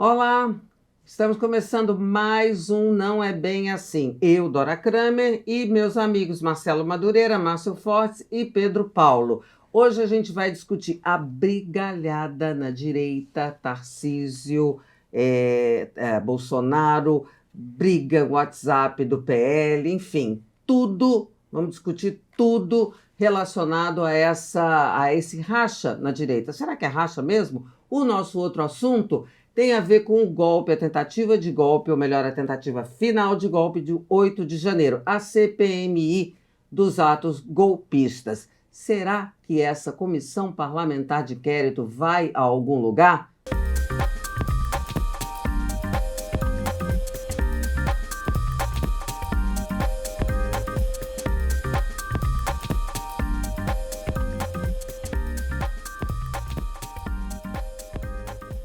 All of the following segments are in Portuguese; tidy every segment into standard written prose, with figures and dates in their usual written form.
Olá, estamos começando mais um Não É Bem Assim. Eu, Dora Kramer, e meus amigos Marcelo Madureira, Márcio Fortes e Pedro Paulo. Hoje a gente vai discutir a brigalhada na direita, Tarcísio, Bolsonaro, briga WhatsApp do PL, enfim, tudo, vamos discutir tudo relacionado a esse racha na direita. Será que é racha mesmo? O nosso outro assunto tem a ver com o golpe, a tentativa de golpe, ou melhor, a tentativa final de golpe de 8 de janeiro, a CPMI dos atos golpistas. Será que essa comissão parlamentar de inquérito vai a algum lugar?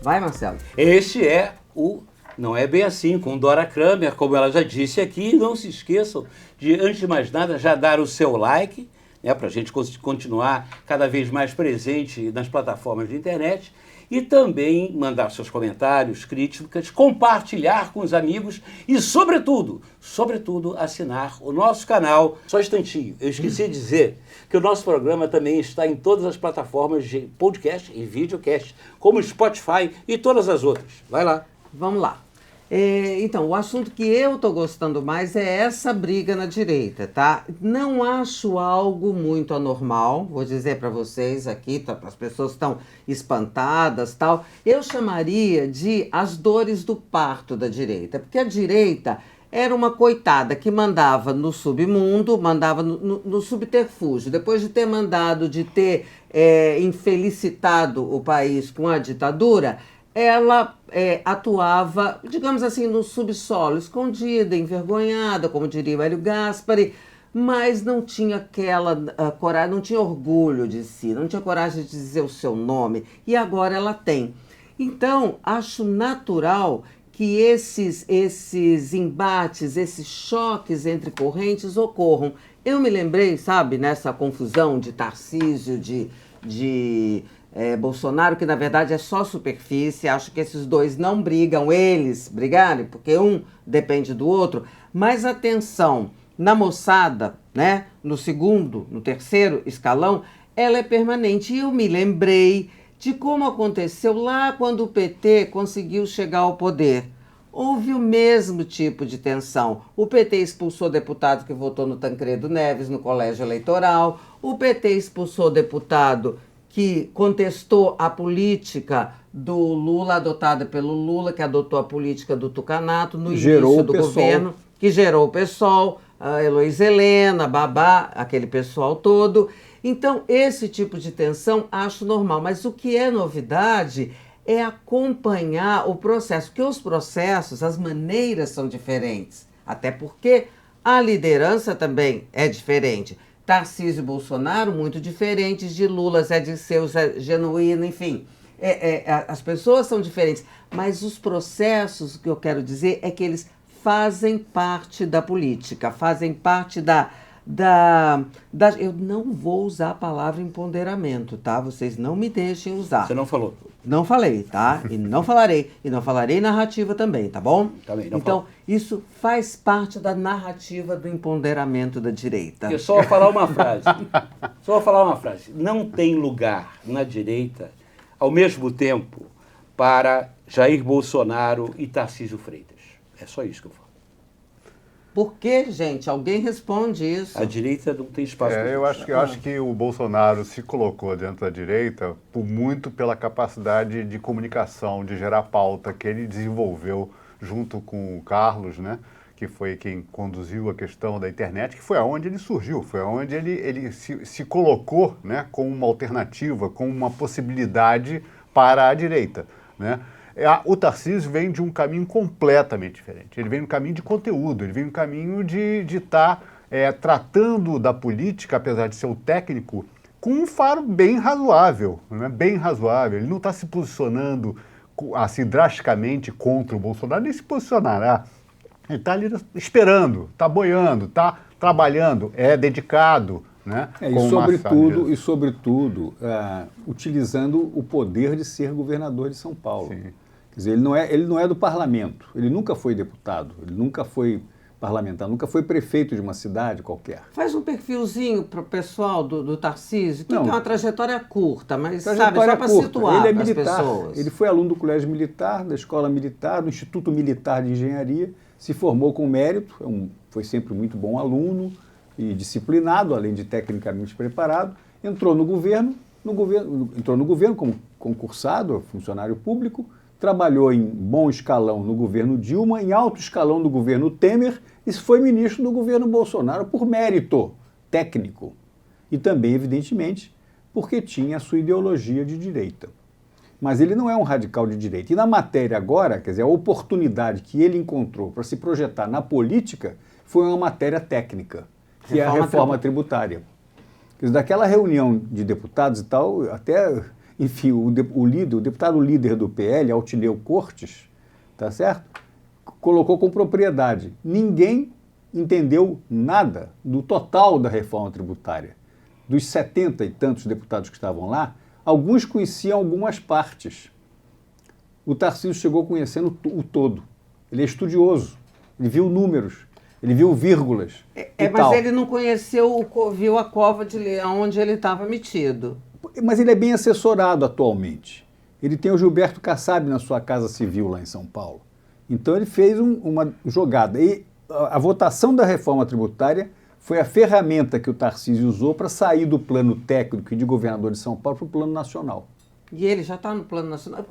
Vai, Marcelo. Este é o Não É Bem Assim, com Dora Kramer, como ela já disse aqui. Não se esqueçam de, antes de mais nada, já dar o seu like, né, para a gente continuar cada vez mais presente nas plataformas de internet. E também mandar seus comentários, críticas, compartilhar com os amigos e, sobretudo, assinar o nosso canal. Só um instantinho, eu esqueci de dizer que o nosso programa também está em todas as plataformas de podcast e videocast, como Spotify e todas as outras. Vai lá. Vamos lá. Então, o assunto que eu estou gostando mais é essa briga na direita, tá? Não acho algo muito anormal, vou dizer para vocês aqui, tá, para as pessoas que estão espantadas, tal. Eu chamaria de as dores do parto da direita, porque a direita era uma coitada que mandava no submundo, mandava no subterfúgio. Depois de ter mandado, de ter infelicitado o país com a ditadura, ela atuava, digamos assim, no subsolo, escondida, envergonhada, como diria o Hélio Gaspari, mas não tinha aquela coragem, não tinha orgulho de si, não tinha coragem de dizer o seu nome, e agora ela tem. Então, acho natural que esses embates, esses choques entre correntes ocorram. Eu me lembrei, sabe, nessa confusão de Tarcísio, de Bolsonaro, que na verdade é só superfície. Acho que esses dois não brigam, eles brigarem, porque um depende do outro. Mas a tensão na moçada, né, no segundo, no terceiro escalão, ela é permanente. E eu me lembrei de como aconteceu lá quando o PT conseguiu chegar ao poder. Houve o mesmo tipo de tensão. O PT expulsou deputado que votou no Tancredo Neves no colégio eleitoral. O PT expulsou deputado que contestou a política do Lula, adotada pelo Lula, que adotou a política do tucanato no início do governo, que gerou o PSOL, a Heloísa Helena, Babá, aquele pessoal todo. Então, esse tipo de tensão acho normal, mas o que é novidade é acompanhar o processo, porque os processos, as maneiras são diferentes, até porque a liderança também é diferente. Tarcísio e Bolsonaro, muito diferentes de Lula, Zé Dirceu, Zé Genuíno, enfim. As pessoas são diferentes, mas os processos, o que eu quero dizer, é que eles fazem parte da política, fazem parte eu não vou usar a palavra empoderamento, tá? Vocês não me deixem usar. Você não falou. Não falei, tá? E não falarei. E não falarei narrativa também, tá bom? Também, não então, falo. Isso faz parte da narrativa do empoderamento da direita. Eu só vou falar uma frase. Não tem lugar na direita, ao mesmo tempo, para Jair Bolsonaro e Tarcísio Freitas. É só isso que eu falo. Por que, gente? Alguém responde isso? A direita não tem espaço para isso. Eu acho que o Bolsonaro se colocou dentro da direita muito pela capacidade de comunicação, de gerar pauta que ele desenvolveu junto com o Carlos, né, que foi quem conduziu a questão da internet, que foi aonde ele surgiu, foi aonde ele se colocou, né, como uma alternativa, como uma possibilidade para a direita, né? O Tarcísio vem de um caminho completamente diferente. Ele vem no caminho de conteúdo, ele vem no caminho de estar tratando da política, apesar de ser o técnico, com um faro bem razoável, né? Bem razoável. Ele não está se posicionando assim drasticamente contra o Bolsonaro, nem se posicionará. Ele está ali esperando, está boiando, está trabalhando, é dedicado, né? E sobretudo, utilizando o poder de ser governador de São Paulo. Sim. Quer dizer, ele não é do parlamento, ele nunca foi deputado, ele nunca foi parlamentar, nunca foi prefeito de uma cidade qualquer. Faz um perfilzinho para o pessoal do Tarcísio, que Não. tem uma trajetória curta, mas Trajetória sabe, só para curta. situar Ele é as militar, pessoas. ele foi aluno do Colégio Militar, da Escola Militar, do Instituto Militar de Engenharia, se formou com mérito, foi sempre muito bom aluno e disciplinado, além de tecnicamente preparado, entrou no governo como concursado, funcionário público, trabalhou em bom escalão no governo Dilma, em alto escalão no governo Temer e foi ministro do governo Bolsonaro por mérito técnico. E também, evidentemente, porque tinha a sua ideologia de direita. Mas ele não é um radical de direita. E na matéria agora, quer dizer, a oportunidade que ele encontrou para se projetar na política foi uma matéria técnica, que é a reforma tributária. Quer dizer, daquela reunião de deputados e tal, até, enfim, o deputado líder do PL, Altineu Cortes, tá certo? Colocou com propriedade. Ninguém entendeu nada do total da reforma tributária. Dos 70 e tantos deputados que estavam lá, alguns conheciam algumas partes. O Tarcísio chegou conhecendo o todo. Ele é estudioso, ele viu números, ele viu vírgulas. Mas tal. ele não conheceu, viu a cova de leão onde ele estava metido. Mas ele é bem assessorado atualmente. Ele tem o Gilberto Kassab na sua casa civil lá em São Paulo. Então ele fez uma jogada. E a votação da reforma tributária foi a ferramenta que o Tarcísio usou para sair do plano técnico e de governador de São Paulo para o plano nacional. E ele já está no plano nacional.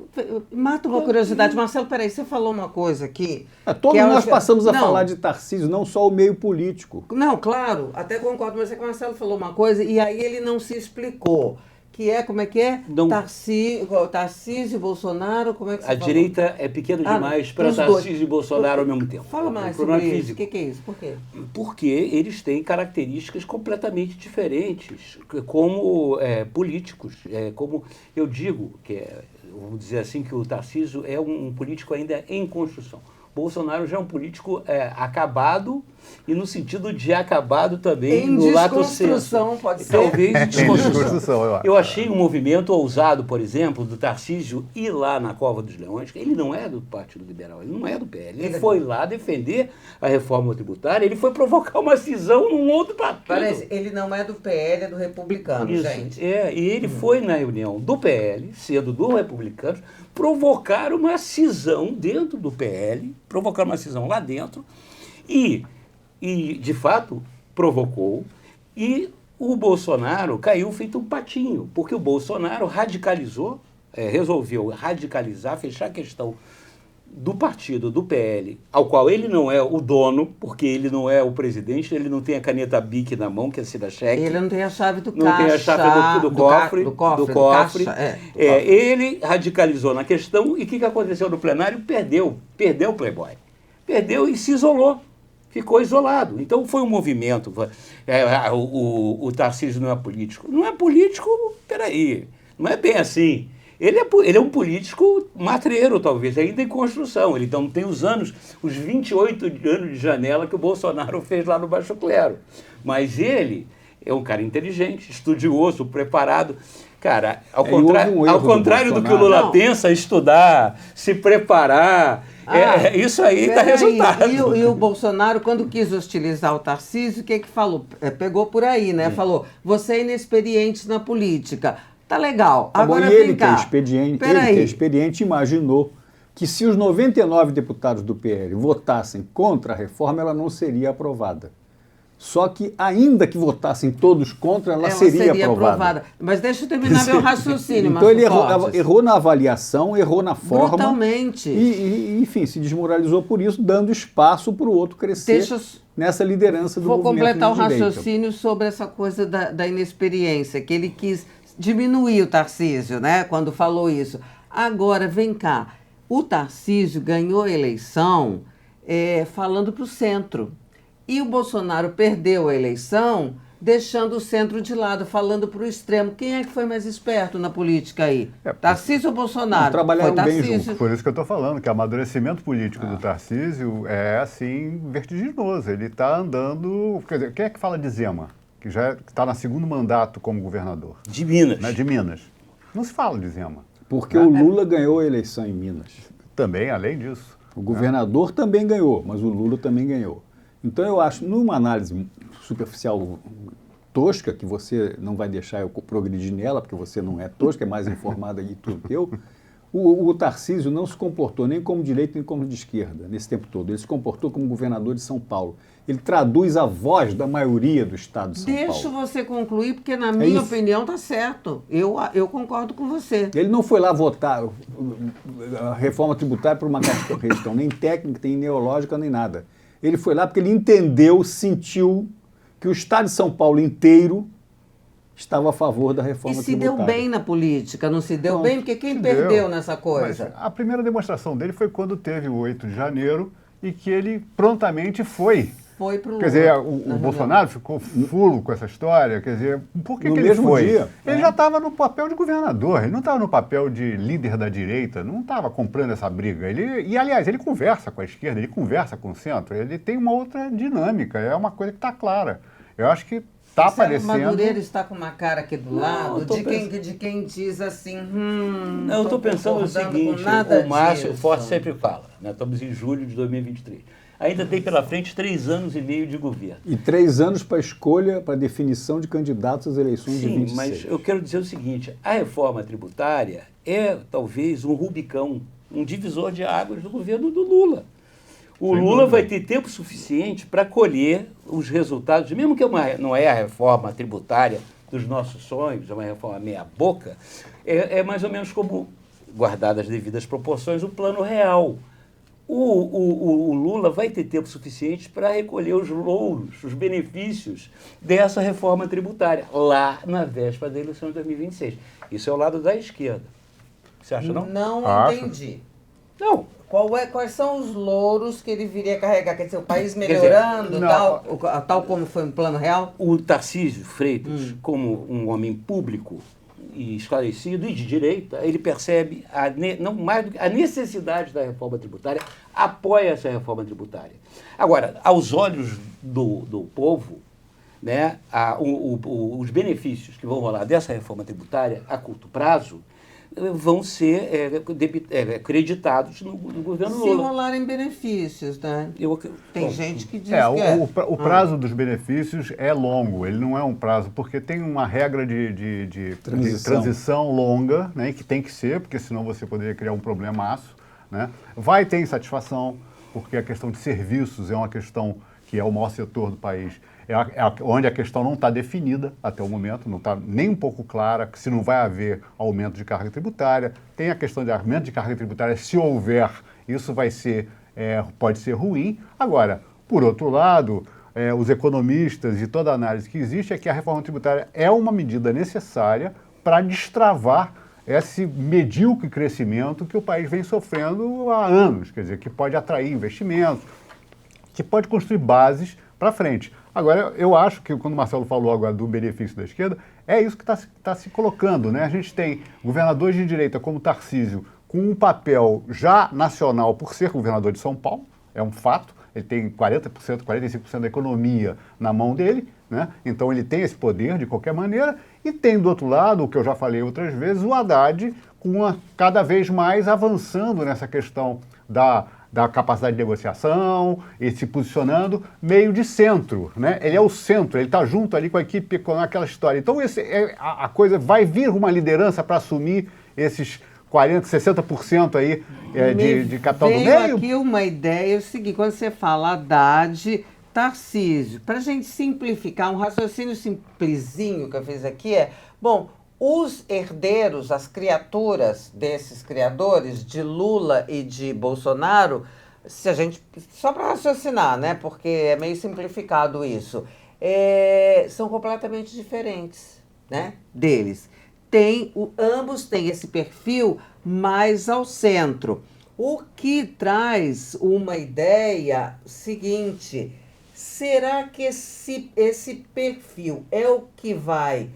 Mata uma curiosidade. Marcelo, peraí, você falou uma coisa aqui. Todos nós passamos a falar de Tarcísio, não só o meio político. Não, claro, até concordo, mas é que o Marcelo falou uma coisa e aí ele não se explicou. Que é, como é que é? Não. Tarcísio, Bolsonaro, como é que você A falou? direita é pequena demais para os Tarcísio dois. e Bolsonaro ao mesmo tempo. Fala mais O problema sobre isso. físico. O que é isso? Por quê? Porque eles têm características completamente diferentes, como políticos. Como eu digo, vamos dizer assim, que o Tarcísio é um político ainda em construção. Bolsonaro já é um político acabado e no sentido de acabado também Em no lato desconstrução, senso. pode ser? Talvez em desconstrução. eu acho. Eu achei um movimento ousado, por exemplo, do Tarcísio ir lá na Cova dos Leões, que ele não é do Partido Liberal, ele não é do PL. Ele foi lá defender a reforma tributária, ele foi provocar uma cisão num outro partido. Parece, ele não é do PL, é do Republicano, Isso, gente. e ele foi na reunião do PL, sendo do Republicanos, provocar uma cisão dentro do PL, provocar uma cisão lá dentro, e de fato, provocou, e o Bolsonaro caiu feito um patinho, porque o Bolsonaro radicalizou, resolveu radicalizar, fechar a questão do partido, do PL, ao qual ele não é o dono, porque ele não é o presidente, ele não tem a caneta BIC na mão, que assina cheque. Ele não tem a chave do não caixa. Tem a chave do cofre. Do caixa, ele radicalizou na questão e o que aconteceu no plenário? Perdeu o Playboy. Perdeu e se isolou. Ficou isolado. Então foi um movimento. O Tarcísio não é político. Não é político, peraí. Não é bem assim. Ele é um político matreiro, talvez, ainda em construção. Ele não tem os 28 anos de janela que o Bolsonaro fez lá no Baixo Clero. Mas ele é um cara inteligente, estudioso, preparado. Cara, ao contrário do que o Lula pensa, estudar, se preparar, isso aí dá resultado. E o Bolsonaro, quando quis hostilizar o Tarcísio, o que falou? Pegou por aí, né? Falou, você é inexperiente na política. Tá legal. Agora ele que é experiente, imaginou que se os 99 deputados do PL votassem contra a reforma, ela não seria aprovada. Só que, ainda que votassem todos contra, ela seria aprovada. Mas deixa eu terminar meu raciocínio, Então ele errou na avaliação, errou na forma. Brutalmente. E, enfim, se desmoralizou por isso, dando espaço para o outro crescer nessa liderança do movimento de direita. Vou completar o raciocínio sobre essa coisa da inexperiência, que ele quis diminuir o Tarcísio, né, quando falou isso. Agora, vem cá, o Tarcísio ganhou a eleição falando para o centro. E o Bolsonaro perdeu a eleição deixando o centro de lado, falando para o extremo. Quem é que foi mais esperto na política aí? Tarcísio ou Bolsonaro? Trabalharam bem juntos. Por isso que eu estou falando, que o amadurecimento político do Tarcísio é, assim, vertiginoso. Ele está andando... Quer dizer, quem é que fala de Zema? Que já está no segundo mandato como governador. De Minas. Né? De Minas. Não se fala de Zema. Porque o Lula ganhou a eleição em Minas. Também, além disso. O governador também ganhou, mas o Lula também ganhou. Então eu acho, numa análise superficial tosca, que você não vai deixar eu progredir nela, porque você não é tosca, é mais informada de tudo que eu, o Tarcísio não se comportou nem como direita nem como de esquerda nesse tempo todo. Ele se comportou como governador de São Paulo. Ele traduz a voz da maioria do estado de São Paulo. Deixa você concluir, porque na minha opinião está certo. Eu concordo com você. Ele não foi lá votar a reforma tributária por uma questão nem técnica, nem ideológica, nem nada. Ele foi lá porque ele entendeu, sentiu que o estado de São Paulo inteiro estava a favor da reforma tributária. E se deu bem na política, não se deu Pronto, bem? Porque quem se perdeu deu. nessa coisa? Mas a primeira demonstração dele foi quando teve o 8 de janeiro e que ele prontamente foi. Foi pro Lula. Quer dizer, o Bolsonaro ficou fulo com essa história. Quer dizer, por que, No que ele mesmo foi? dia, Ele já estava no papel de governador, ele não estava no papel de líder da direita, não estava comprando essa briga. E, aliás, ele conversa com a esquerda, ele conversa com o centro, ele tem uma outra dinâmica, é uma coisa que está clara. Eu acho que está aparecendo... O Madureira está com uma cara aqui do lado eu de quem diz assim... Não, eu estou pensando o seguinte, o Márcio Forte sempre fala, né? Estamos em julho de 2023. Ainda tem pela frente 3 anos e meio de governo. E 3 anos para escolha, para definição de candidatos às eleições de 26. Sim, mas eu quero dizer o seguinte, a reforma tributária é talvez um Rubicão, um divisor de águas do governo do Lula. O Lula vai ter tempo suficiente para colher os resultados, mesmo que não é a reforma tributária dos nossos sonhos, é uma reforma meia-boca, é mais ou menos como, guardadas as devidas proporções, o plano real. O Lula vai ter tempo suficiente para recolher os louros, os benefícios dessa reforma tributária, lá na véspera da eleição de 2026. Isso é o lado da esquerda. Você acha, não? Não Acho. entendi. Não. Quais são os louros que ele viria carregar? Quer dizer, o país dizer, melhorando, não. tal como foi no plano real? O Tarcísio Freitas, como um homem público e esclarecido e de direita, ele percebe não mais do que a necessidade da reforma tributária, apoia essa reforma tributária. Agora, aos olhos do povo, né, os benefícios que vão rolar dessa reforma tributária a curto prazo vão ser creditados no governo Se Lula. rolarem benefícios, né? Tem gente que diz que o prazo dos benefícios é longo, ele não é um prazo, porque tem uma regra de transição longa, né, que tem que ser, porque senão você poderia criar um problemaço, né? Vai ter insatisfação, porque a questão de serviços é uma questão que é o maior setor do país, onde a questão não está definida até o momento, não está nem um pouco clara se não vai haver aumento de carga tributária. Tem a questão de aumento de carga tributária, se houver, isso pode ser ruim. Agora, por outro lado, os economistas e toda a análise que existe é que a reforma tributária é uma medida necessária para destravar esse medíocre crescimento que o país vem sofrendo há anos, quer dizer, que pode atrair investimentos, que pode construir bases para frente. Agora, eu acho que, quando o Marcelo falou agora do benefício da esquerda, é isso que está se colocando, né? A gente tem governadores de direita como Tarcísio, com um papel já nacional por ser governador de São Paulo, é um fato, ele tem 40%, 45% da economia na mão dele, né? Então ele tem esse poder de qualquer maneira, e tem do outro lado, o que eu já falei outras vezes, o Haddad, cada vez mais avançando nessa questão da capacidade de negociação e se posicionando meio de centro, né? Ele é o centro, ele está junto ali com a equipe, com aquela história. Então a coisa vai vir uma liderança para assumir esses 40%, 60% aí de capital do meio? Veio aqui uma ideia, é o seguinte, quando você fala Haddad, Tarcísio, para a gente simplificar, um raciocínio simplesinho que eu fiz aqui os herdeiros, as criaturas desses criadores, de Lula e de Bolsonaro, só para raciocinar, né, porque é meio simplificado isso, são completamente diferentes, né, deles. Ambos têm esse perfil mais ao centro, o que traz uma ideia seguinte: será que esse perfil é o que vai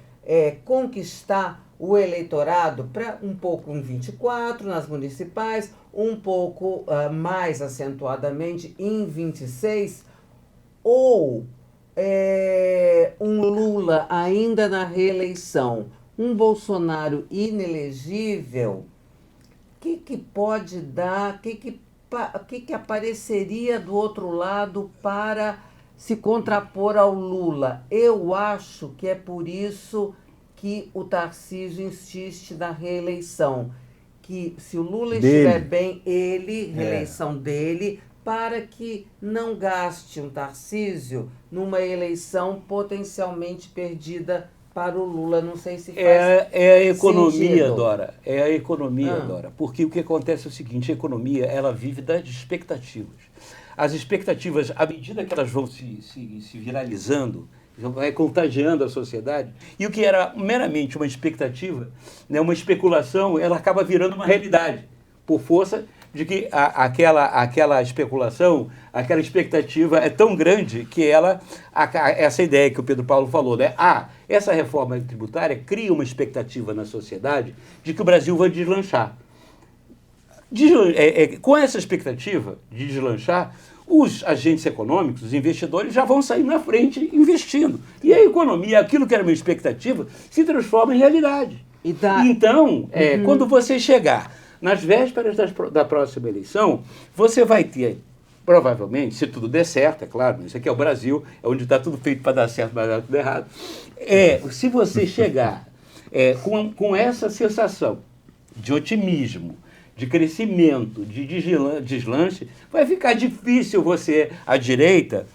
conquistar o eleitorado para um pouco em 24, nas municipais, um pouco mais acentuadamente em 26, ou um Lula ainda na reeleição, um Bolsonaro inelegível, que pode dar, o que apareceria do outro lado para se contrapor ao Lula? Eu acho que é por isso que o Tarcísio insiste na reeleição. Que se o Lula estiver bem, reeleição dele, para que não gaste um Tarcísio numa eleição potencialmente perdida para o Lula. Não sei se faz É a economia, sentido. Dora. É a economia, Dora. Porque o que acontece é o seguinte, a economia, ela vive das expectativas. As expectativas, à medida que elas vão se viralizando, vai contagiando a sociedade, e o que era meramente uma expectativa, né, uma especulação, ela acaba virando uma realidade, por força de que aquela especulação, aquela expectativa é tão grande que essa ideia que o Pedro Paulo falou, né? Essa reforma tributária cria uma expectativa na sociedade de que o Brasil vai deslanchar. Com essa expectativa de deslanchar, os agentes econômicos, os investidores, já vão sair na frente investindo. E a economia, aquilo que era uma expectativa, se transforma em realidade. Então, quando você chegar nas vésperas da próxima eleição, você vai ter, provavelmente, se tudo der certo, é claro, isso aqui é o Brasil, é onde está tudo feito para dar certo, mas dá tudo errado. Se você chegar com essa sensação de otimismo, de crescimento, de deslanche, vai ficar difícil você, à direita,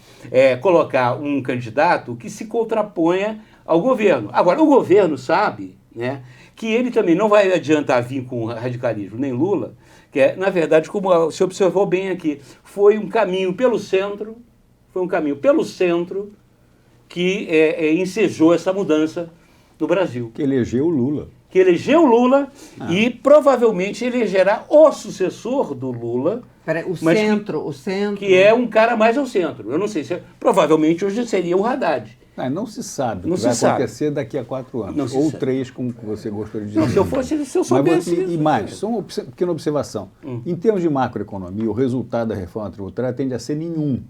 colocar um candidato que se contraponha ao governo. Agora, o governo sabe, né, que ele também não vai adiantar vir com radicalismo, nem Lula, que na verdade, como se observou bem aqui, foi um caminho pelo centro que ensejou essa mudança no Brasil. Que elegeu o Lula. E provavelmente elegerá o sucessor do Lula. O centro. Que é um cara mais ao centro. Eu não sei se... Provavelmente hoje seria o Haddad. Não se sabe o que vai acontecer daqui a 4 anos. Ou 3, como você gostaria de dizer. Se eu soubesse... E mais, só uma pequena observação. Em termos de macroeconomia, o resultado da reforma tributária tende a ser nenhum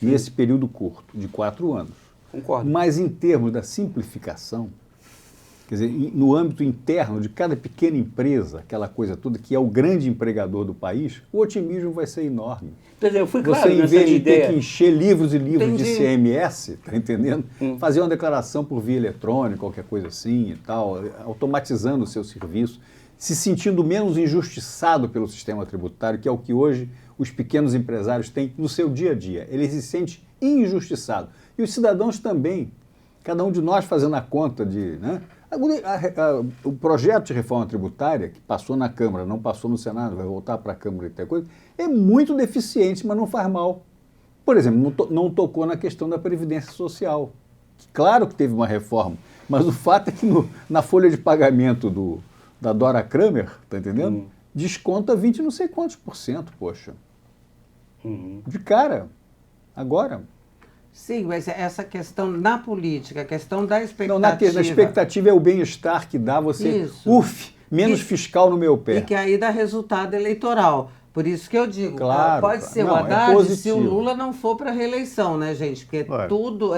nesse período curto, de 4 anos. Concordo. Mas em termos da simplificação, quer dizer, no âmbito interno de cada pequena empresa, aquela coisa toda que é o grande empregador do país, o otimismo vai ser enorme. Eu fui claro você, em vez de ideia. ter que encher livros e livros de CMS, tá entendendo? Fazer uma declaração por via eletrônica, qualquer coisa assim e tal, automatizando o seu serviço, se sentindo menos injustiçado pelo sistema tributário, que é o que hoje os pequenos empresários têm no seu dia a dia. Ele se sente injustiçado. E os cidadãos também. Cada um de nós fazendo a conta de... Né? O projeto de reforma tributária, que passou na Câmara, não passou no Senado, vai voltar para a Câmara e tal coisa, é muito deficiente, mas não faz mal. Por exemplo, não tocou na questão da Previdência Social. Claro que teve uma reforma, mas o fato é que na folha de pagamento da Dora Kramer, tá entendendo? Desconta 20 não sei quantos %, poxa. De cara. Agora... Sim, mas essa questão na política, a questão da expectativa... Não, na expectativa é o bem-estar que dá você, menos fiscal no meu pé. E que aí dá resultado eleitoral. Por isso que eu digo, claro, pode ser o Haddad se o Lula não for para a reeleição, né, gente? Porque tudo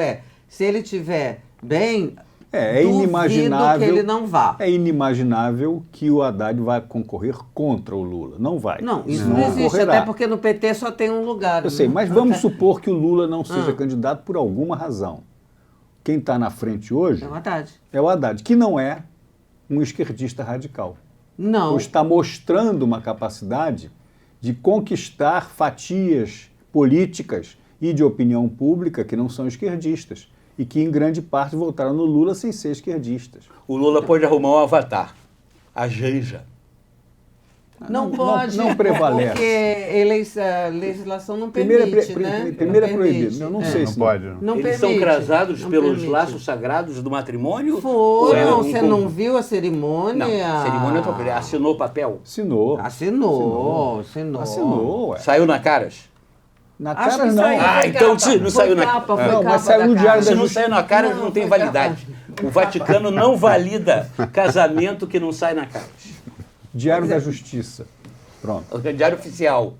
se ele estiver bem... inimaginável que ele não vá. É inimaginável que o Haddad vai concorrer contra o Lula. Não vai. Não, isso não existe, até porque no PT só tem um lugar. Eu sei, mas vamos supor que o Lula não seja candidato por alguma razão. Quem está na frente hoje... É o Haddad. É o Haddad, que não é um esquerdista radical. Não. Ou está mostrando uma capacidade de conquistar fatias políticas e de opinião pública que não são esquerdistas. E que, em grande parte, votaram no Lula sem ser esquerdistas. O Lula pode arrumar um avatar, a Janja. Não pode, não prevalece. Porque a legislação não permite, né? Primeiro é proibido. Eu não sei se pode. Não Eles permite, são casados pelos permite. Laços sagrados do matrimônio? Foram, você não viu a cerimônia? Não, a cerimônia assinou o papel? Assinou. Assinou. Saiu na Caras? Na Caras não. Então não saiu na Caras. Não, mas saiu no Diário da Se não saiu na Caras, não tem validade. O Vaticano não valida casamento que não sai na Caras. Diário da Justiça. Pronto. O Diário Oficial.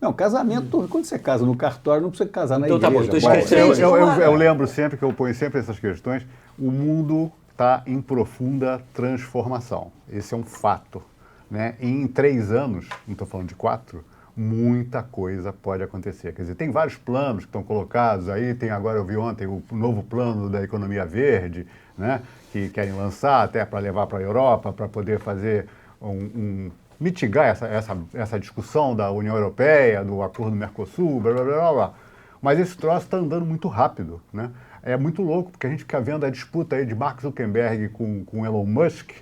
Não, casamento, quando você casa no cartório, não precisa casar na Então tá igreja. bom, então esquece. Eu lembro sempre que eu ponho sempre essas questões. O mundo está em profunda transformação. Esse é um fato. né, em 3 anos, não estou falando de 4, muita coisa pode acontecer. Quer dizer, tem vários planos que estão colocados aí, tem agora, eu vi ontem, o novo plano da economia verde, né, que querem lançar até para levar para a Europa, para poder fazer mitigar essa discussão da União Europeia, do acordo Mercosul, blá, blá, blá, blá. Mas esse troço está andando muito rápido, né? É muito louco, porque a gente fica vendo a disputa aí de Mark Zuckerberg com Elon Musk,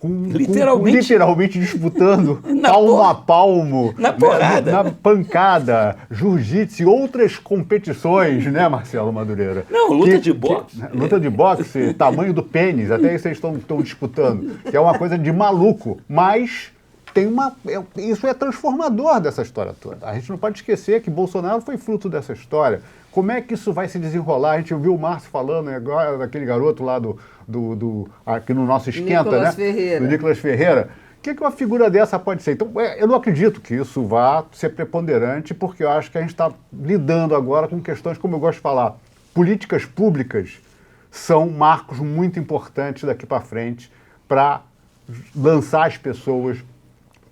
literalmente disputando palmo a palmo, na porrada, na pancada, jiu-jitsu e outras competições, né, Marcelo Madureira? Não, luta de boxe. Luta de boxe, tamanho do pênis, até isso eles estão disputando, que é uma coisa de maluco, mas isso é transformador dessa história toda. A gente não pode esquecer que Bolsonaro foi fruto dessa história. Como é que isso vai se desenrolar? A gente ouviu o Márcio falando agora daquele garoto lá aqui no nosso esquenta, Nicolas né? Ferreira. Do Nicolas Ferreira. O que uma figura dessa pode ser? Então, eu não acredito que isso vá ser preponderante, porque eu acho que a gente está lidando agora com questões, como eu gosto de falar, políticas públicas são marcos muito importantes daqui para frente para lançar as pessoas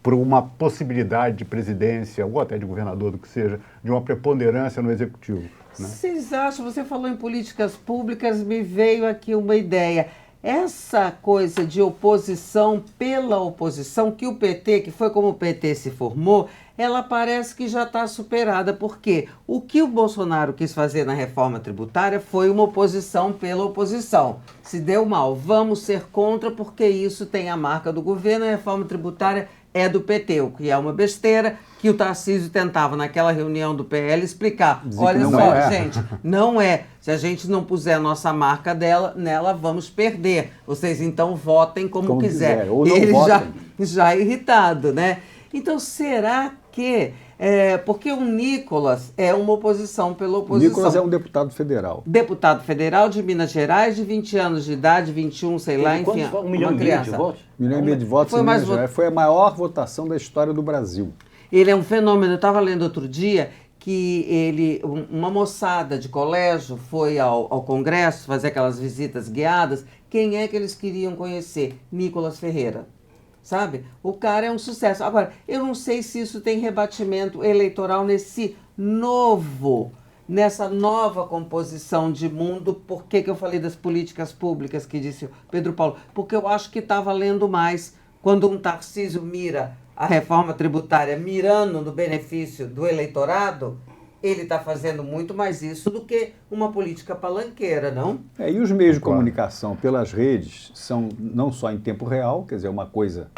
por uma possibilidade de presidência, ou até de governador, do que seja, de uma preponderância no executivo. Né? Vocês acham, você falou em políticas públicas, me veio aqui uma ideia. Essa coisa de oposição pela oposição, que o PT, que foi como o PT se formou, ela parece que já está superada, porque o que o Bolsonaro quis fazer na reforma tributária foi uma oposição pela oposição. Se deu mal, vamos ser contra, porque isso tem a marca do governo, a reforma tributária é do PT, o que é uma besteira, que o Tarcísio tentava naquela reunião do PL explicar. Olha só, gente, não é. Se a gente não puser a nossa marca nela, vamos perder. Vocês então votem como quiser. Ou não ele votem. já irritado, né? Então, será que... porque o Nicolas é uma oposição pela oposição. O Nicolas é um deputado federal. Deputado federal de Minas Gerais, de 20 anos de idade, 21, sei lá, enfim. 1,5 milhão de votos? 1,5 milhão de votos em Minas Gerais. Foi a maior votação da história do Brasil. Ele é um fenômeno. Eu estava lendo outro dia que uma moçada de colégio foi ao Congresso fazer aquelas visitas guiadas. Quem é que eles queriam conhecer? Nicolas Ferreira. Sabe? O cara é um sucesso. Agora, eu não sei se isso tem rebatimento eleitoral nessa nova composição de mundo. Por que eu falei das políticas públicas que disse o Pedro Paulo? Porque eu acho que está valendo mais quando um Tarcísio mira a reforma tributária mirando no benefício do eleitorado. Ele está fazendo muito mais isso do que uma política palanqueira, não? E os meios de comunicação pelas redes são não só em tempo real, quer dizer, uma coisa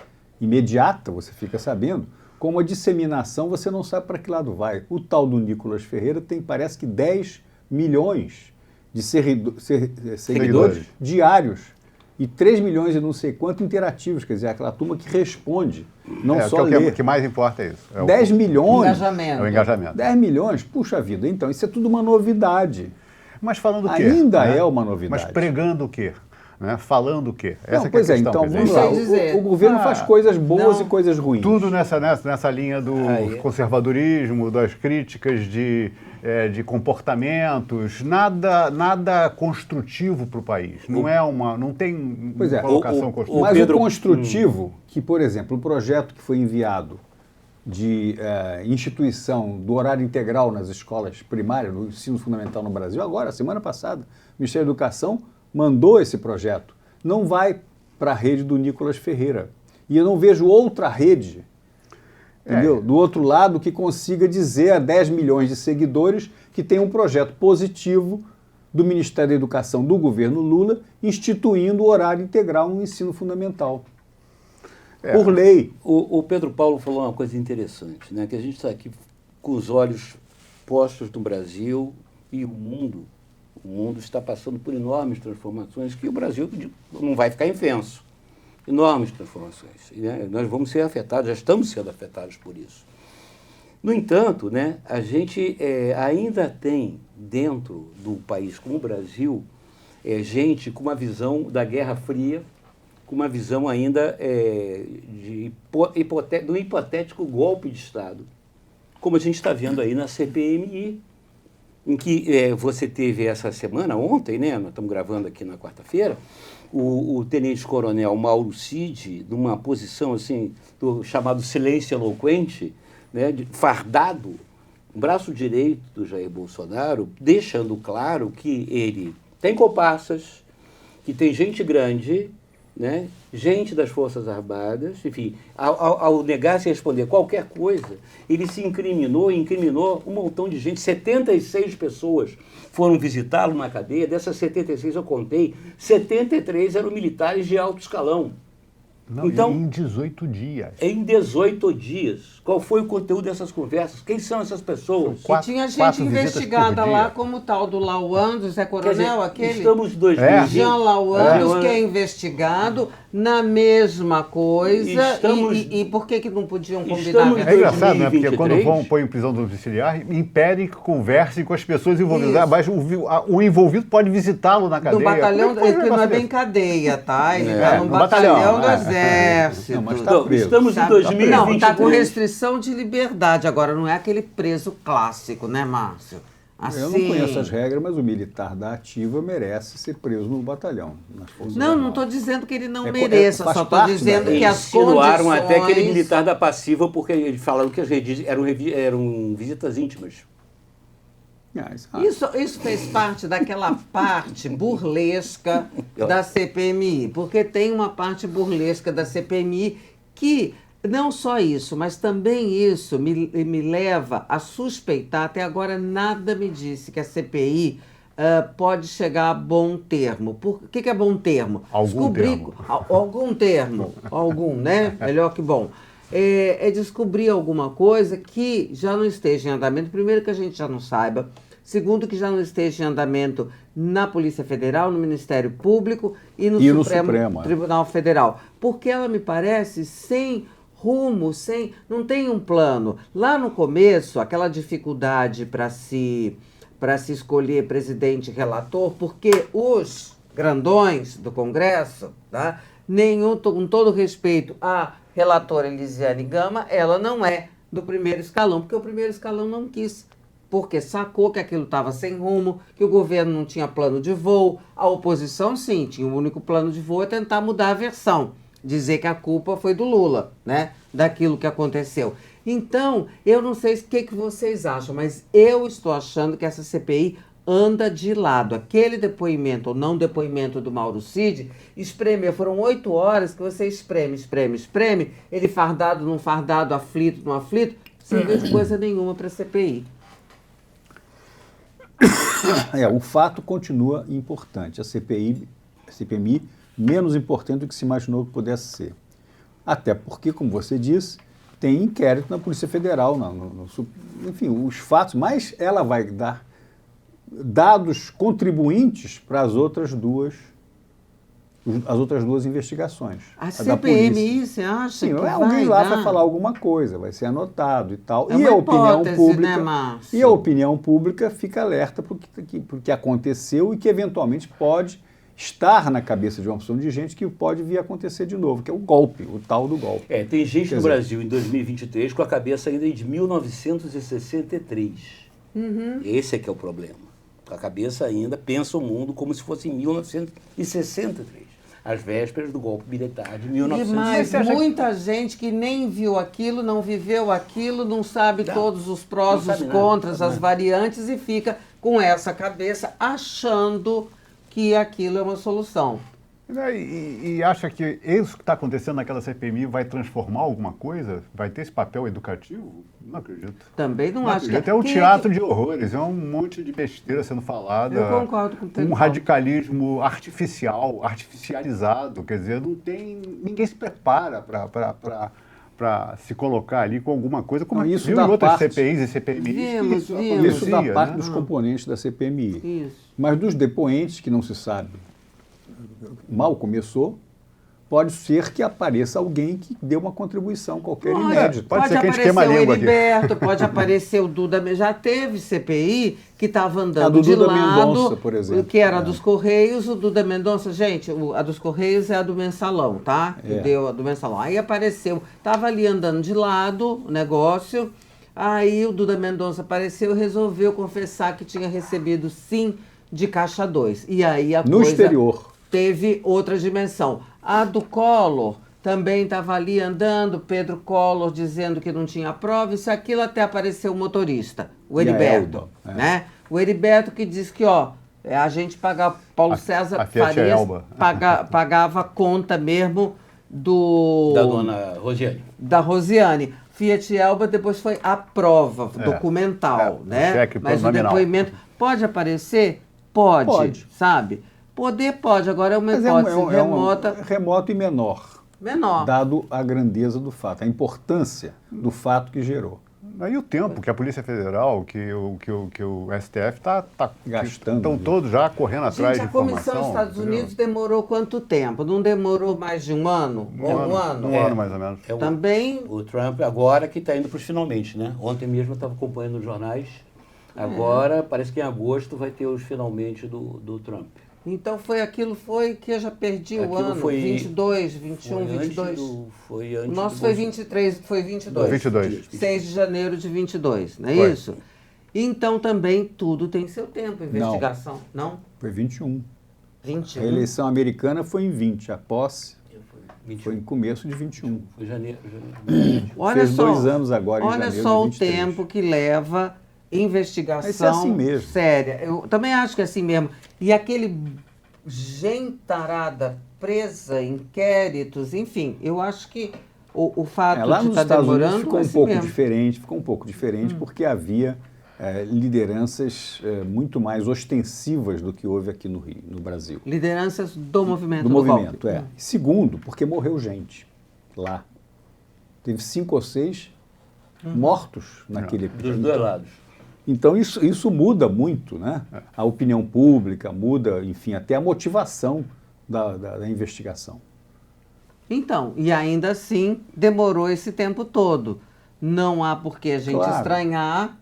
imediata, você fica sabendo, como a disseminação, você não sabe para que lado vai. O tal do Nicolas Ferreira tem, parece que 10 milhões de seguidores diários e 3 milhões e não sei quanto interativos, quer dizer, aquela turma que responde, não só lê. O que mais importa é isso. 10 milhões. Engajamento. É o engajamento. 10 milhões, puxa vida, então isso é tudo uma novidade. Mas falando o quê? Ainda é uma novidade. Mas pregando o quê? Né? Falando o quê? Essa pois é, então vamos lá. O governo faz coisas boas e coisas ruins. Tudo nessa linha do conservadorismo, das críticas de comportamentos, nada construtivo para o país. Não tem colocação construtiva. Mas o construtivo, que, por exemplo, o projeto que foi enviado de instituição do horário integral nas escolas primárias, no ensino fundamental no Brasil, agora, semana passada, o Ministério da Educação mandou esse projeto. Não vai para a rede do Nicolas Ferreira. E eu não vejo outra rede, entendeu? Do outro lado, que consiga dizer a 10 milhões de seguidores que tem um projeto positivo do Ministério da Educação do governo Lula instituindo o horário integral no ensino fundamental. Por lei. O Pedro Paulo falou uma coisa interessante, né? Que a gente está aqui com os olhos postos no Brasil e o mundo está passando por enormes transformações que o Brasil não vai ficar infenso. Enormes transformações. Né? Nós vamos ser afetados, já estamos sendo afetados por isso. No entanto, né, a gente ainda tem dentro do país como o Brasil gente com uma visão da Guerra Fria, com uma visão ainda do hipotético golpe de Estado, como a gente está vendo aí na CPMI. em que você teve essa semana, ontem, né? Nós estamos gravando aqui na quarta-feira, o tenente-coronel Mauro Cid, numa posição assim, do chamado silêncio eloquente, né, fardado, braço direito do Jair Bolsonaro, deixando claro que ele tem comparsas, que tem gente grande, né, gente das Forças Armadas, enfim, ao negar-se a responder qualquer coisa, ele se incriminou um montão de gente, 76 pessoas foram visitá-lo na cadeia, dessas 76 eu contei, 73 eram militares de alto escalão. Não, então, em 18 dias. Em 18 dias. Qual foi o conteúdo dessas conversas? Quem são essas pessoas? E tinha gente investigada lá, como o tal do Lauan, do Zé Coronel, aquele. Estamos em 2020. Jean Lauan, que é investigado na mesma coisa. E por que não podiam combinar? É engraçado, né? Porque quando vão pôr em prisão domiciliar, impedem que conversem com as pessoas envolvidas. Mas o envolvido pode visitá-lo na cadeia. No batalhão, que não é bem cadeia, tá? Ele está no batalhão do Exército. Não, mas tá preso. Estamos em 2023. Não, está com restrição de liberdade. Agora, não é aquele preso clássico, né, Márcio? Assim... Eu não conheço as regras, mas o militar da ativa merece ser preso no batalhão. Nas Forças não, Armadas. não estou dizendo que ele não mereça, só estou dizendo que as insinuaram condições... até aquele militar da passiva, porque eles falaram que as eram visitas íntimas. Isso fez parte daquela parte burlesca da CPMI, porque tem uma parte burlesca da CPMI que, não só isso, mas também isso me leva a suspeitar, até agora nada me disse que a CPI pode chegar a bom termo. O que é bom termo? Algum termo. Algum termo, né? Melhor que bom. É descobrir alguma coisa que já não esteja em andamento. Primeiro, que a gente já não saiba. Segundo, que já não esteja em andamento na Polícia Federal, no Ministério Público e no Supremo Tribunal Federal. Porque ela me parece sem rumo, não tem um plano. Lá no começo, aquela dificuldade para se escolher presidente e relator, porque os grandões do Congresso, tá, com todo respeito à relatora Elisiane Gama, ela não é do primeiro escalão, porque o primeiro escalão não quis. Porque sacou que aquilo estava sem rumo, que o governo não tinha plano de voo. A oposição, sim, tinha o único plano de voo, é tentar mudar a versão. Dizer que a culpa foi do Lula, né? Daquilo que aconteceu. Então, eu não sei o que vocês acham, mas eu estou achando que essa CPI anda de lado. Aquele depoimento ou não depoimento do Mauro Cid, foram 8 horas que você espreme, ele fardado, não fardado, aflito, não aflito, sem ver de coisa nenhuma para a CPI. O fato continua importante. A CPMI, menos importante do que se imaginou que pudesse ser. Até porque, como você disse, tem inquérito na Polícia Federal, enfim, os fatos, mas ela vai dar dados contribuintes para as outras duas investigações. A CPMI, você acha? Sim, que alguém lá dar? vai falar alguma coisa, vai ser anotado e tal. É uma hipótese, né, Márcio? E a opinião pública fica alerta para o que aconteceu e que eventualmente pode estar na cabeça de uma opção de gente que pode vir a acontecer de novo, que é o golpe, o tal do golpe. Tem gente no Brasil em 2023 com a cabeça ainda de 1963. Uhum. Esse é que é o problema. A cabeça ainda pensa o mundo como se fosse em 1963. Às vésperas do golpe militar de 1963. Mas muita gente que nem viu aquilo, não viveu aquilo, não sabe todos os prós, os contras, as variantes e fica com essa cabeça achando que aquilo é uma solução. E acha que isso que está acontecendo naquela CPMI vai transformar alguma coisa? Vai ter esse papel educativo? Não acredito. Também não acho. É um teatro de horrores, é um monte de besteira sendo falada. Eu concordo com o Um radicalismo artificializado, quer dizer, ninguém se prepara para se colocar ali com alguma coisa, como isso viu em outras CPIs e CPMIs. Isso da parte dos componentes da CPMI. Isso. Mas dos depoentes, que não se sabe, mal começou, pode ser que apareça alguém que dê uma contribuição qualquer inédita. Pode ser que a gente aparecer queima a língua o Heriberto, pode aparecer o Duda. Já teve CPI que estava andando do de Duda lado, Mendonça, por exemplo. que era a dos Correios, o Duda Mendonça. Gente, a dos Correios é a do Mensalão, tá? Que deu a do Mensalão. Aí apareceu, estava ali andando de lado o negócio, Aí o Duda Mendonça apareceu e resolveu confessar que tinha recebido, sim, de Caixa 2. E aí a No coisa exterior. teve outra dimensão. A do Collor também estava ali andando, Pedro Collor dizendo que não tinha prova, isso e aquilo, até apareceu o motorista, o E a Heriberto. Elba, é. Né? O Heriberto que disse que, ó, a gente pagava, Paulo César a Fiat Farias Elba. pagava a conta mesmo do... Da dona Rosiane. Da Rosiane. Fiat Elba depois foi a prova documental, né? cheque Mas o nominal. depoimento pode aparecer? Pode, Pode. sabe? Poder pode, agora é uma Mas hipótese remota remoto e menor, menor. dado a grandeza do fato, a importância do fato que gerou. Aí o tempo que a Polícia Federal, que o STF está Gastando, estão né? todos já correndo atrás Gente, de a comissão informação. dos Estados entendeu? Unidos demorou quanto tempo? Não demorou mais de um ano? Um ano mais ou menos. É o- Também O Trump agora que está indo para os finalmente, né? Ontem mesmo eu estava acompanhando os jornais. Agora, parece que em agosto vai ter os finalmente do Trump. Então foi que eu já perdi o Aquilo ano. foi- 22, 21, Foi antes 22. foi O antes nosso do foi Bolso- 23, foi 22. 22. 6 de janeiro de 22, não é Foi. isso? Então também tudo tem seu tempo, investigação. Não? Foi 21. 21. A eleição americana foi em 20, a posse Foi 21. foi em começo de 21. Foi janeiro. Olha Fez só, 2 anos agora em olha janeiro só de o 23. tempo que leva investigação Mas é assim mesmo. séria. Eu também acho que é assim mesmo. E aquele gentarada presa, inquéritos, enfim, eu acho que o fato Lá de nos estar Estados Unidos demorando ficou é um assim pouco mesmo. diferente, porque havia lideranças muito mais ostensivas do que houve aqui no Rio, no Brasil. Lideranças do movimento Do movimento, golpe. é. Segundo, porque morreu gente lá. Teve 5 ou 6 mortos naquele Dos episódio. dois lados. Então isso muda muito, né? A opinião pública muda, enfim, até a motivação da investigação. Então, e ainda assim demorou esse tempo todo. Não há por que a gente Claro. estranhar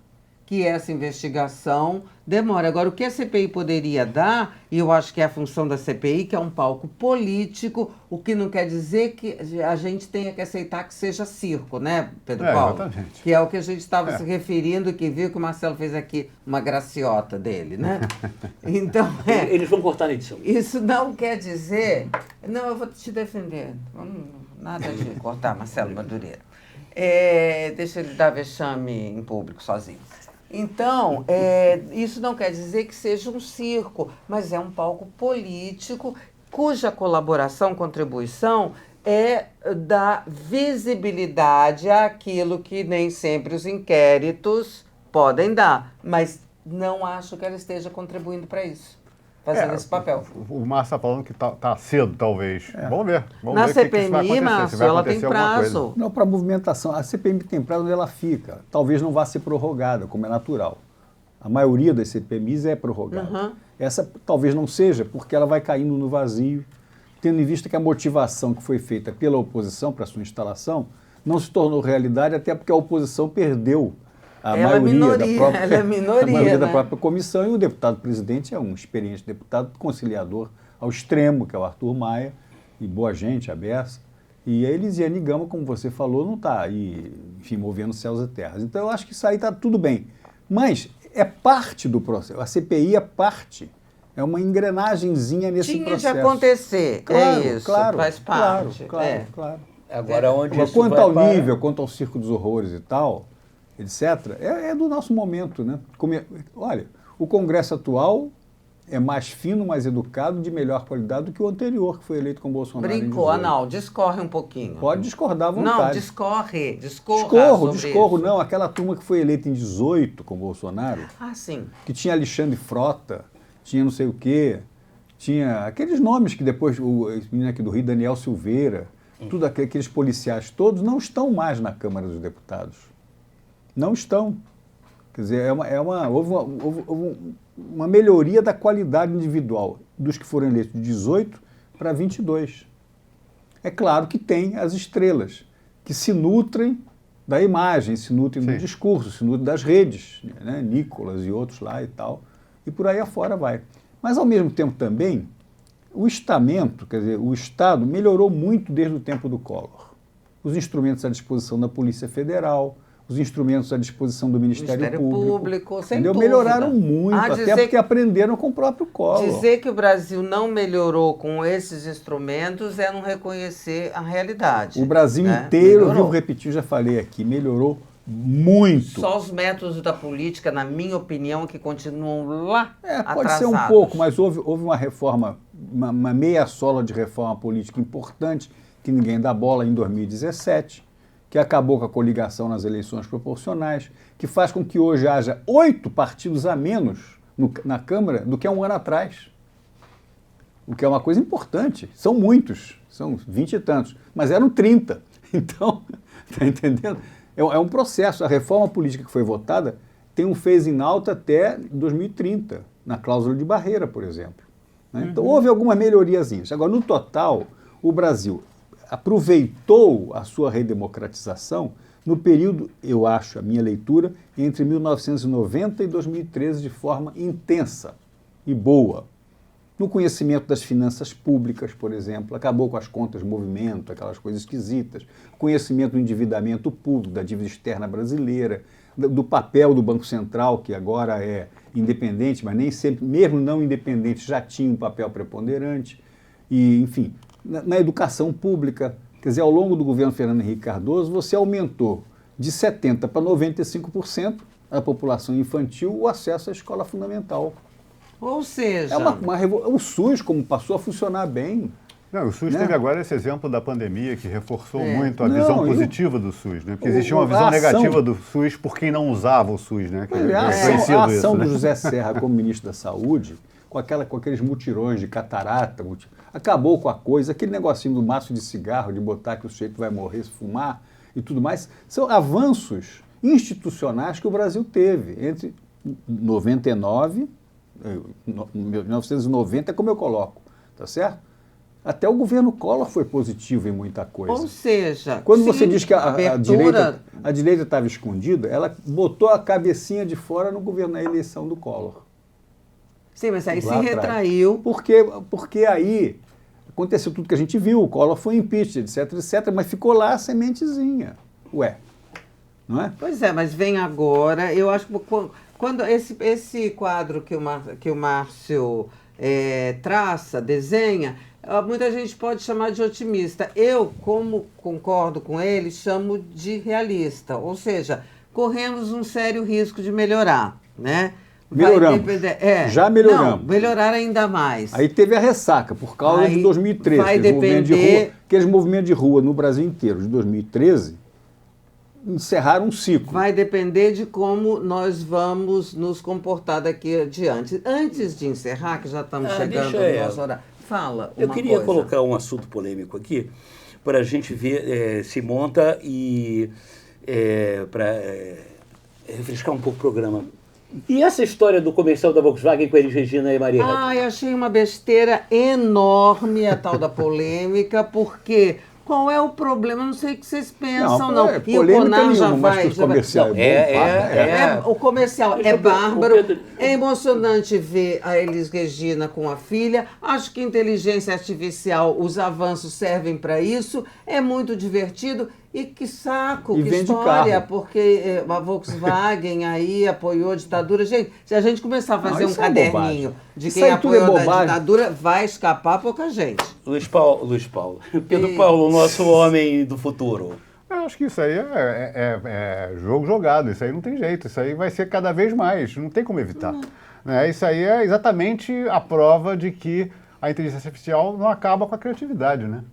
que essa investigação demora. Agora, o que a CPI poderia dar, e eu acho que é a função da CPI, que é um palco político, o que não quer dizer que a gente tenha que aceitar que seja circo, né, Pedro Paulo? Exatamente. Que é o que a gente estava se referindo, que viu que o Marcelo fez aqui uma graciota dele, né? Então, Eles vão cortar na edição. isso não quer dizer... Não, eu vou te defender. Nada de cortar, Marcelo Madureira. Deixa ele dar vexame em público sozinho. Então, isso não quer dizer que seja um circo, mas é um palco político cuja colaboração, contribuição é dar visibilidade àquilo que nem sempre os inquéritos podem dar. Mas não acho que ela esteja contribuindo para isso, fazendo esse papel. O Márcio está falando que tá cedo, talvez. Vamos ver. Vamos Na ver o que isso vai CPMI, acontecer, se Márcio, vai ela tem acontecer alguma coisa. prazo. Não, para a movimentação, a CPMI tem prazo onde ela fica. Talvez não vá ser prorrogada, como é natural. A maioria das CPMIs é prorrogada. Uhum. Essa talvez não seja, porque ela vai caindo no vazio, tendo em vista que a motivação que foi feita pela oposição para sua instalação não se tornou realidade, até porque a oposição perdeu a Ela é maioria minoria, da própria, ela é minoria, a maioria da né? própria comissão, e o deputado-presidente é um experiente deputado conciliador ao extremo, que é o Arthur Maia, e boa gente, a Bessa. E a Elisiane Gama, como você falou, não está aí, enfim, movendo céus e terras. Então eu acho que isso aí está tudo bem. Mas é parte do processo. A CPI é parte. É uma engrenagemzinha nesse Tinha processo. de acontecer, Claro, é isso, claro, faz parte. Claro. Agora, onde Mas isso quanto vai ao parar? nível, quanto ao Circo dos Horrores e tal, etc., é do nosso momento, né? Olha, o Congresso atual é mais fino, mais educado, de melhor qualidade do que o anterior, que foi eleito com Bolsonaro. em Brincou, 18. não, discorre um pouquinho. Pode discordar à Não, vontade. discorra Discorro, sobre discorro. isso. Não, aquela turma que foi eleita em 18 com Bolsonaro, Ah, sim. que tinha Alexandre Frota, tinha não sei o quê, tinha aqueles nomes que depois, esse menino aqui do Rio, Daniel Silveira, tudo aqueles policiais todos, não estão mais na Câmara dos Deputados. Não estão. Quer dizer, houve uma melhoria da qualidade individual dos que foram eleitos de 18 para 22. É claro que tem as estrelas, que se nutrem da imagem, se nutrem do Sim. discurso, se nutrem das redes, né? Nicolas e outros lá e tal, e por aí afora vai. Mas, ao mesmo tempo, também, o estamento, quer dizer, o Estado melhorou muito desde o tempo do Collor. Os instrumentos à disposição da Polícia Federal, os instrumentos à disposição do Ministério Público. Sem entendeu? dúvida. Melhoraram muito, até porque aprenderam com o próprio Collor. Dizer que o Brasil não melhorou com esses instrumentos é não reconhecer a realidade. O Brasil inteiro, eu vivo repetir, já falei aqui, melhorou muito. Só os métodos da política, na minha opinião, que continuam lá atrasados. Pode ser um pouco, mas houve uma reforma, uma meia sola de reforma política importante, que ninguém dá bola, em 2017, que acabou com a coligação nas eleições proporcionais, que faz com que hoje haja 8 partidos a menos na Câmara do que há um ano atrás. O que é uma coisa importante. São muitos, são 20 e tantos, mas eram 30. Então, está entendendo? É um processo. A reforma política que foi votada tem um phasing out até 2030, na cláusula de barreira, por exemplo. Né? Então, houve algumas melhoriazinhas. Agora, no total, o Brasil aproveitou a sua redemocratização no período, eu acho, a minha leitura, entre 1990 e 2013 de forma intensa e boa. No conhecimento das finanças públicas, por exemplo, acabou com as contas de movimento, aquelas coisas esquisitas, conhecimento do endividamento público, da dívida externa brasileira, do papel do Banco Central, que agora é independente, mas nem sempre, mesmo não independente, já tinha um papel preponderante, e, enfim, na educação pública. Quer dizer, ao longo do governo Fernando Henrique Cardoso, você aumentou de 70% para 95% a população infantil o acesso à escola fundamental. Ou seja... O SUS, como passou a funcionar bem. Não, o SUS teve agora esse exemplo da pandemia que reforçou muito a visão positiva do SUS, né? Porque existia uma visão negativa do SUS por quem não usava o SUS, né? A ação do José Serra como ministro da Saúde, com aqueles mutirões de catarata, acabou com a coisa, aquele negocinho do maço de cigarro, de botar que o sujeito vai morrer se fumar e tudo mais, são avanços institucionais que o Brasil teve entre 1990 como eu coloco, tá certo? Até o governo Collor foi positivo em muita coisa. Ou seja... Quando você diz que a direita estava escondida, ela botou a cabecinha de fora no governo, na eleição do Collor. Sim, mas aí se retraiu. Porque aí aconteceu tudo que a gente viu, o Collor foi impeachment, etc, mas ficou lá a sementezinha. Ué, não é? Pois é, mas vem agora, eu acho que quando esse quadro que o Márcio traça, desenha, muita gente pode chamar de otimista. Eu, como concordo com ele, chamo de realista. Ou seja, corremos um sério risco de melhorar, né? Melhoramos. Já melhoramos. Não, melhorar ainda mais. Aí teve a ressaca, por causa de 2013. Vai depender... Aqueles movimentos de rua no Brasil inteiro, de 2013, encerraram um ciclo. Vai depender de como nós vamos nos comportar daqui adiante. Antes de encerrar, que já estamos chegando no nosso horário, fala uma coisa. Eu queria colocar um assunto polêmico aqui, para a gente ver se monta e para refrescar um pouco o programa. E essa história do comercial da Volkswagen com a Elis Regina e Maria? Eu achei uma besteira enorme a tal da polêmica, porque qual é o problema? Não sei o que vocês pensam, não. E o Conar já vai... O comercial o comercial é bárbaro, é emocionante ver a Elis Regina com a filha, acho que inteligência artificial, os avanços servem para isso, é muito divertido. E que saco, que história, porque a Volkswagen aí apoiou a ditadura. Gente, se a gente começar a fazer um caderninho de quem apoiou a ditadura, vai escapar pouca gente. Luiz Paulo. Pedro Paulo, o nosso homem do futuro. Eu acho que isso aí é jogo jogado, isso aí não tem jeito, isso aí vai ser cada vez mais, não tem como evitar. Né? Isso aí é exatamente a prova de que a inteligência artificial não acaba com a criatividade, né?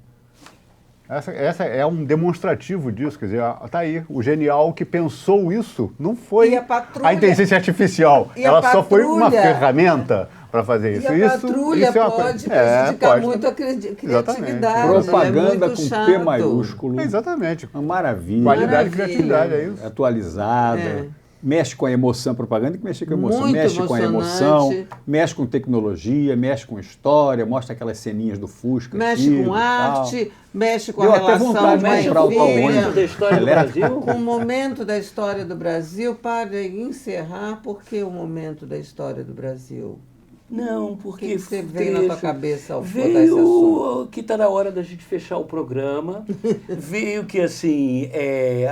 Essa é um demonstrativo disso, quer dizer, tá aí, o genial que pensou isso não foi a inteligência artificial, ela só foi uma ferramenta para fazer isso. E a patrulha pode prejudicar muito a criatividade. Propaganda com P maiúsculo. Exatamente. Uma maravilha. Qualidade e criatividade, é isso. Atualizada. Mexe com a emoção, propaganda que mexe com a emoção. Muito mexe com a emoção, mexe com tecnologia, mexe com história, mostra aquelas ceninhas do Fusca. Mexe com arte, mexe com a relação mexe com o momento da história do Brasil. Com o momento da história do Brasil, para encerrar, por que o momento da história do Brasil? Não, O porque que você veio na tua cabeça ao botar esse assunto? veio que está na hora da gente fechar o programa. Veio que, assim,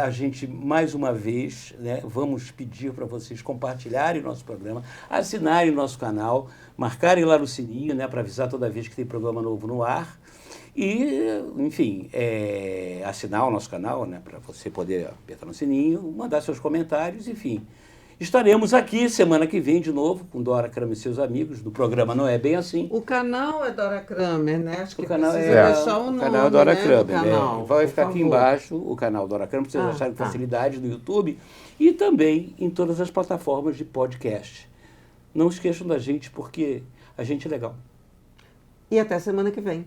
a gente, mais uma vez, né, vamos pedir para vocês compartilharem o nosso programa, assinarem o nosso canal, marcarem lá no sininho, né, para avisar toda vez que tem programa novo no ar. E, enfim, assinar o nosso canal, né, para você poder apertar no sininho, mandar seus comentários, enfim. Estaremos aqui semana que vem de novo com Dora Kramer e seus amigos, do programa Não É Bem Assim. O canal é Dora Kramer, né? Acho que O canal precisa deixar o nome, canal é Dora né, Kramer, do canal, Vai por ficar aqui favor. embaixo o canal Dora Kramer, para vocês acharem com tá. facilidade no YouTube e também em todas as plataformas de podcast. Não esqueçam da gente, porque a gente é legal. E até semana que vem.